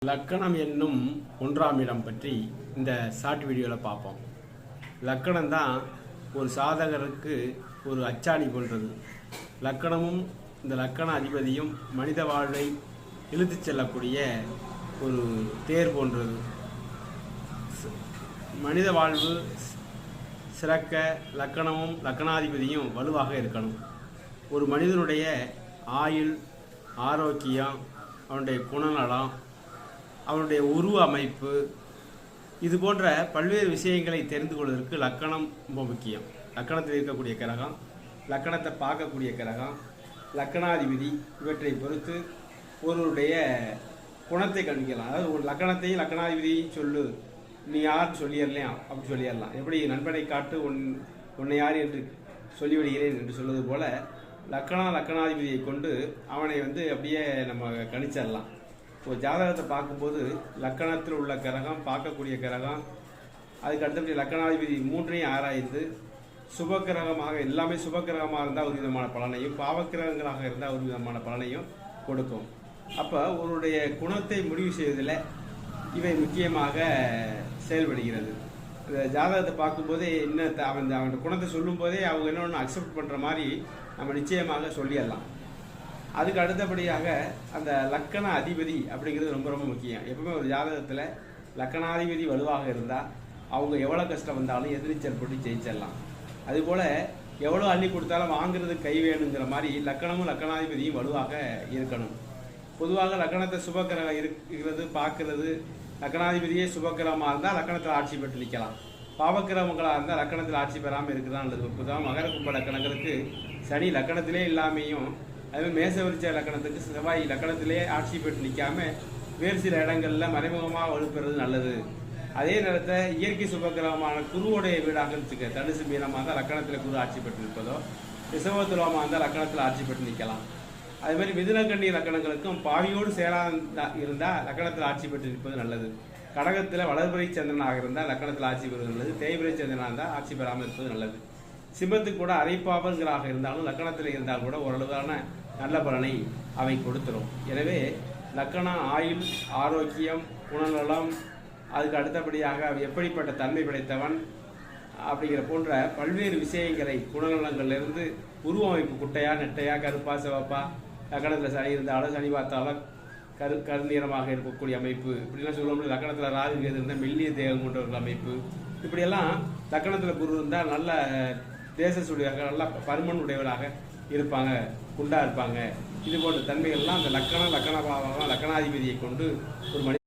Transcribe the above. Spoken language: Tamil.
லக்கணம் என்னும் ஒன்றாம் இடம் பற்றி இந்த ஷார்ட் வீடியோவில் பார்ப்போம். லக்கணம் தான் ஒரு சாதகருக்கு ஒரு அச்சாணி போன்றது. லக்கணமும் இந்த லக்கண அதிபதியும் மனித வாழ்வை இழுத்துச் செல்லக்கூடிய ஒரு தேர் போன்றது. மனித வாழ்வு சிறக்க லக்கணமும் லக்கணாதிபதியும் வலுவாக இருக்கணும். ஒரு மனிதனுடைய ஆயுள், ஆரோக்கியம், அவனுடைய குணநலம், அவனுடைய உருவ அமைப்பு, இது போன்ற பல்வேறு விஷயங்களை தெரிந்து கொள்வதற்கு லக்கணம் ரொம்ப முக்கியம். லக்கணத்தில் இருக்கக்கூடிய கிரகம், லக்கணத்தை பார்க்கக்கூடிய கிரகம், லக்கணாதிபதி, இவற்றை பொறுத்து ஒருவருடைய குணத்தை கணிக்கலாம். அதாவது ஒரு லக்கணத்தையும் லக்கணாதிபதியும் சொல்லு, நீ யார் சொல்லிடலாம் அப்படி சொல்லிடலாம். எப்படி நண்பனை காட்டு உன்னை யார் என்று சொல்லிவிடுகிறேன் என்று சொல்வது போல லக்கணாதிபதியை கொண்டு அவனை அப்படியே நம்ம கணிச்சிடலாம். ஒரு ஜாதகத்தை பார்க்கும்போது லக்கணத்தில் உள்ள கிரகம், பார்க்கக்கூடிய கிரகம், அதுக்கு அடுத்தபடி லக்கணாதிபதி மூன்றையும் ஆராய்ந்து சுபக்கிரகமாக, எல்லாமே சுபக்கிரகமாக இருந்தால் ஒரு விதமான பலனையும், பாவக்கிரகங்களாக இருந்தால் ஒரு விதமான பலனையும் கொடுக்கும். அப்போ ஒருடைய குணத்தை முடிவு செய்வதில் இவை முக்கியமாக செயல்படுகிறது. இந்த ஜாதகத்தை பார்க்கும்போதே அவன் குணத்தை சொல்லும் போதே அவங்க என்னொன்று அக்செப்ட் பண்ணுற மாதிரி நம்ம நிச்சயமாக சொல்லிடலாம். அதுக்கு அடுத்தபடியாக அந்த லக்கண அதிபதி அப்படிங்கிறது ரொம்ப ரொம்ப முக்கியம். எப்பவுமே ஒரு ஜாதகத்தில் லக்கணாதிபதி வலுவாக இருந்தால் அவங்க எவ்வளோ கஷ்டம் வந்தாலும் எதிர்நீச்சல் போட்டு ஜெயிச்சிடலாம். அதுபோல் எவ்வளோ அள்ளி கொடுத்தாலும் வாங்குறது கை வேணுங்கிற மாதிரி லக்கணமும் லக்கணாதிபதியும் வலுவாக இருக்கணும். பொதுவாக லக்கணத்தை சுபக்கிரகம் இருக்கிறது பார்க்கறது, லக்கணாதிபதியே சுபக்கிரகமாக இருந்தால் லக்கணத்தில் ஆட்சி பெற்று நிற்கலாம். பாவக்கிரகங்களாக இருந்தால் லக்கணத்தில் ஆட்சி பெறாமல் இருக்குதான் நல்லது. பொதுவாக மகர கும்ப லக்கணங்களுக்கு சனி லக்கணத்திலே இல்லாமையும், அதுமாதிரி மேசவரிச்ச லக்கணத்துக்கு செவ்வாய் லக்கணத்திலே ஆட்சி பெற்று நிற்காம வேறு சில இடங்களில் மறைமுகமாக வலுப்பெறுறது நல்லது. அதே நேரத்தில் இயற்கை சுபக்கிரகமான குருவோடைய வீடாக இருந்துச்சுக்க, தனுசு மீனமாக இருந்தால் லக்கணத்தில் குரு ஆட்சி பெற்று நிற்பதோ, ரிஷபத்துலமாக இருந்தால் லக்கணத்தில் ஆட்சி பெற்று நிற்கலாம். அதே மாதிரி மிதுனக்கண்ணி லக்கணங்களுக்கும் பாவியோடு சேராக இருந்தால் லக்கணத்தில் ஆட்சி பெற்று நிற்பது நல்லது. கடகத்தில் வளர்பிறை சந்திரனாக இருந்தால் லக்கணத்தில் ஆட்சி பெறுவது நல்லது. தேய்பிறை சந்திரனாக இருந்தால் ஆட்சி பெறாமல் இருப்பது நல்லது. சிம்மத்துக்கு கூட அரைப்பாவங்களாக இருந்தாலும் லக்கணத்தில் இருந்தால் கூட ஓரளவான நல்ல பலனை அவை கொடுத்துரும். எனவே லக்கணம், ஆயுள், ஆரோக்கியம், குணநலம், அதுக்கு அடுத்தபடியாக எப்படிப்பட்ட தன்மை படைத்தவன் அப்படிங்கிற போன்ற பல்வேறு விஷயங்களை, குணநலங்கள்லேருந்து உருவமைப்பு, குட்டையா நெட்டையா, கருப்பா சிவப்பா, லக்கணத்தில் சனி இருந்தாலும் சனி பார்த்தாலும் கருநீரமாக இருக்கக்கூடிய அமைப்பு, இப்படிலாம் சொல்ல முடியும். லக்கணத்தில் ராகு கேது இருந்தால் மெல்லிய தேகம் கொண்டவர்கள் அமைப்பு, இப்படியெல்லாம் லக்கணத்தில் குரு இருந்தால் நல்ல தேசசுடையாக, நல்ல பருமன் உடையவராக இருப்பாங்க, குண்டா இருப்பாங்க. இது போன்ற தன்மைகள்லாம் அந்த லக்கண பாவம், லக்கணாதிபதியை கொண்டு ஒரு மனித